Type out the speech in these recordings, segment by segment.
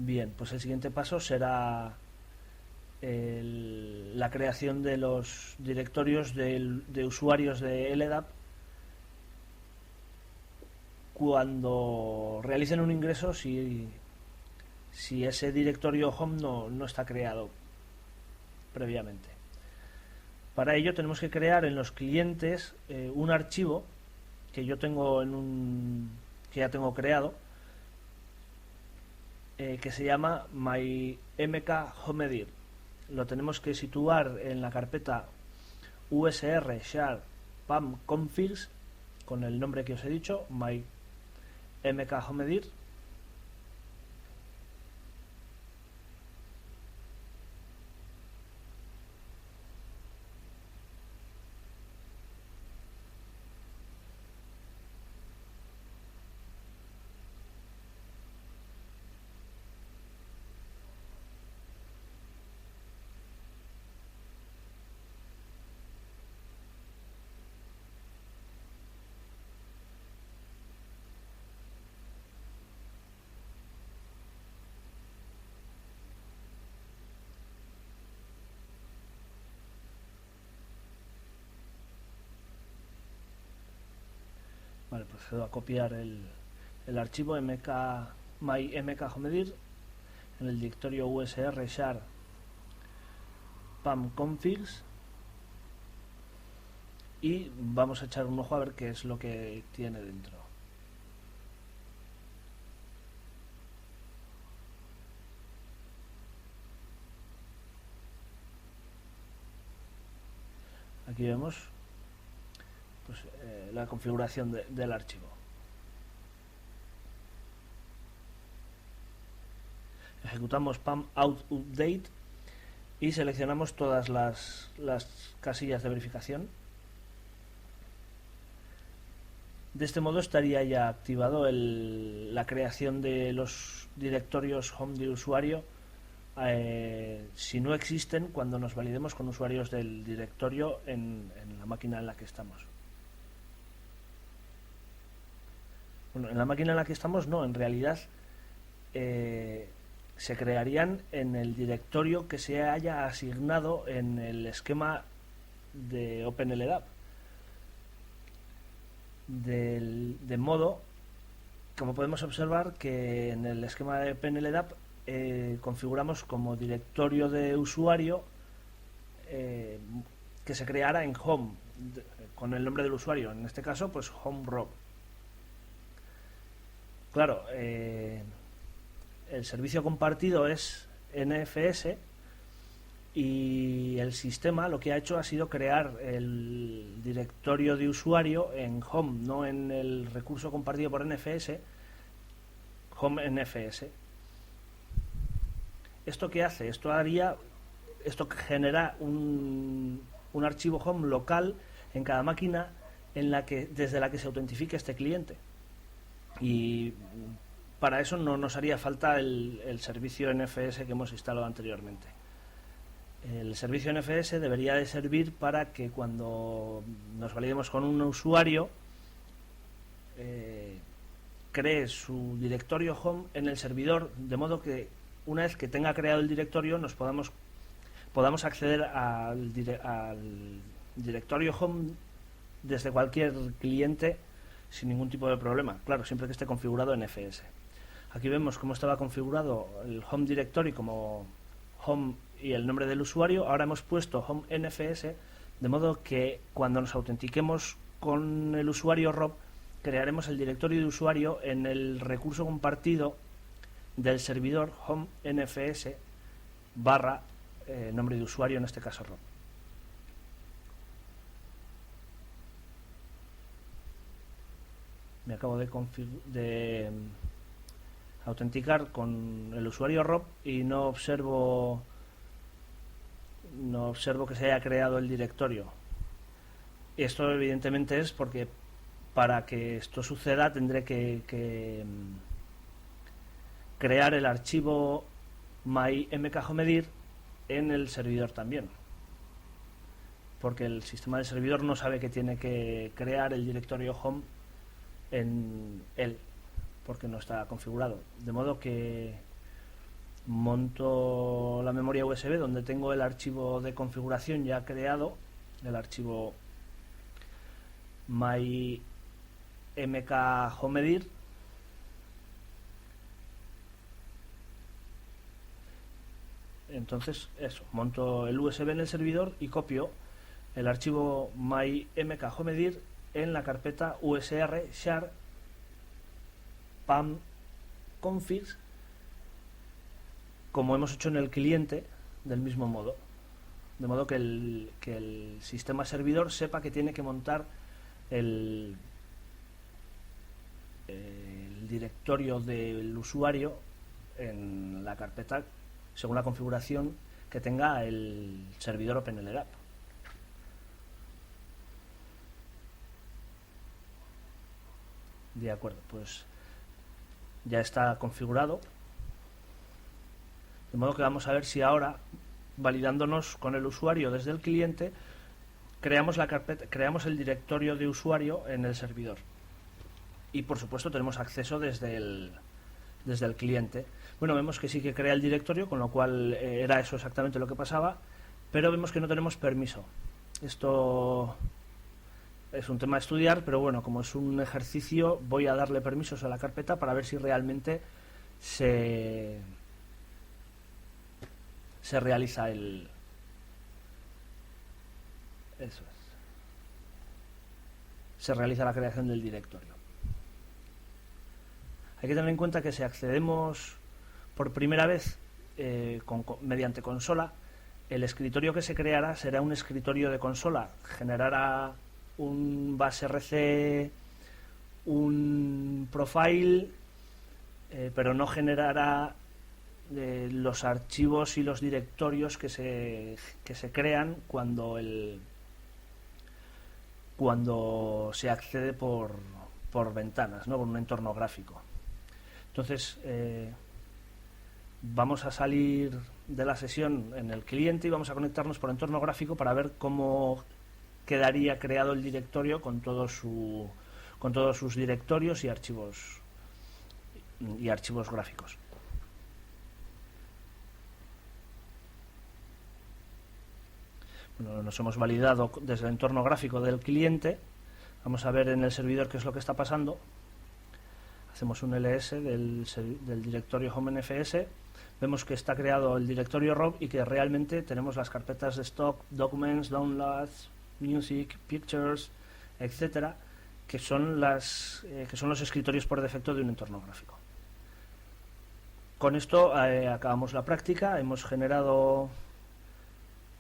Bien, pues el siguiente paso será la creación de los directorios de usuarios de LDAP cuando realicen un ingreso si ese directorio home no está creado previamente. Para ello tenemos que crear en los clientes un archivo que yo tengo que ya tengo creado, que se llama mymkhomedir. Lo tenemos que situar en la carpeta usr share pam configs con el nombre que os he dicho, mymkhomedir. Vale, procedo a copiar el archivo mymkhomedir en el directorio usr share pam configs y vamos a echar un ojo a ver qué es lo que tiene dentro. Aquí vemos pues, la configuración del archivo. Ejecutamos pam out update y seleccionamos todas las casillas de verificación. De este modo estaría ya activado la creación de los directorios home del usuario si no existen cuando nos validemos con usuarios del directorio en la máquina en la que estamos. Bueno, en la máquina en la que estamos no, en realidad se crearían en el directorio que se haya asignado en el esquema de OpenLDAP. De modo, como podemos observar, que en el esquema de OpenLDAP configuramos como directorio de usuario que se creara en home con el nombre del usuario, en este caso pues home rob. Claro, el servicio compartido es NFS y el sistema lo que ha hecho ha sido crear el directorio de usuario en home, no en el recurso compartido por NFS, home NFS. ¿Esto qué hace? Esto genera un archivo home local en cada máquina desde la que se autentifique este cliente. Y para eso no nos haría falta el servicio NFS que hemos instalado anteriormente. El servicio NFS debería de servir para que cuando nos validemos con un usuario cree su directorio home en el servidor, de modo que una vez que tenga creado el directorio podamos acceder al directorio home desde cualquier cliente sin ningún tipo de problema, claro, siempre que esté configurado en NFS. Aquí vemos cómo estaba configurado el home directory como home y el nombre del usuario. Ahora hemos puesto home NFS, de modo que cuando nos autentiquemos con el usuario Rob, crearemos el directorio de usuario en el recurso compartido del servidor home NFS barra nombre de usuario, en este caso Rob. Me acabo de autenticar con el usuario Rob y no observo que se haya creado el directorio. Esto evidentemente es porque para que esto suceda tendré que crear el archivo mymkhomedir en el servidor también, porque el sistema del servidor no sabe que tiene que crear el directorio home en él porque no está configurado, de modo que monto la memoria USB donde tengo el archivo de configuración ya creado, el archivo mymkhomedir. Entonces eso, monto el USB en el servidor y copio el archivo mymkhomedir en la carpeta usr share pam configs, como hemos hecho en el cliente, del mismo modo, de modo que el sistema servidor sepa que tiene que montar el directorio del usuario en la carpeta según la configuración que tenga el servidor OpenLDAP. De acuerdo, pues ya está configurado, de modo que vamos a ver si ahora, validándonos con el usuario desde el cliente, creamos la carpeta, creamos el directorio de usuario en el servidor y por supuesto tenemos acceso desde el cliente. Bueno, vemos que sí que crea el directorio, con lo cual era eso exactamente lo que pasaba, pero vemos que no tenemos permiso. Esto es un tema a estudiar, pero bueno, como es un ejercicio, voy a darle permisos a la carpeta para ver si realmente se realiza eso es, se realiza la creación del directorio. Hay que tener en cuenta que si accedemos por primera vez mediante consola, el escritorio que se creará será un escritorio de consola, generará un basRC, un profile, pero no generará los archivos y los directorios que se crean cuando se accede por ventanas, ¿no? Por un entorno gráfico. Entonces vamos a salir de la sesión en el cliente y vamos a conectarnos por entorno gráfico para ver cómo quedaría creado el directorio con todos sus directorios y archivos gráficos. Bueno, nos hemos validado desde el entorno gráfico del cliente. Vamos a ver en el servidor qué es lo que está pasando. Hacemos un ls del directorio HomeNFS. Vemos que está creado el directorio ROM y que realmente tenemos las carpetas de stock, documents, downloads, music, pictures, etcétera, que son los escritorios por defecto de un entorno gráfico. Con esto acabamos la práctica. Hemos generado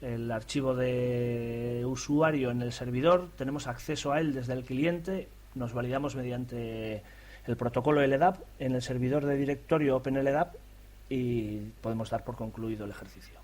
el archivo de usuario en el servidor, tenemos acceso a él desde el cliente, nos validamos mediante el protocolo LDAP en el servidor de directorio OpenLDAP y podemos dar por concluido el ejercicio.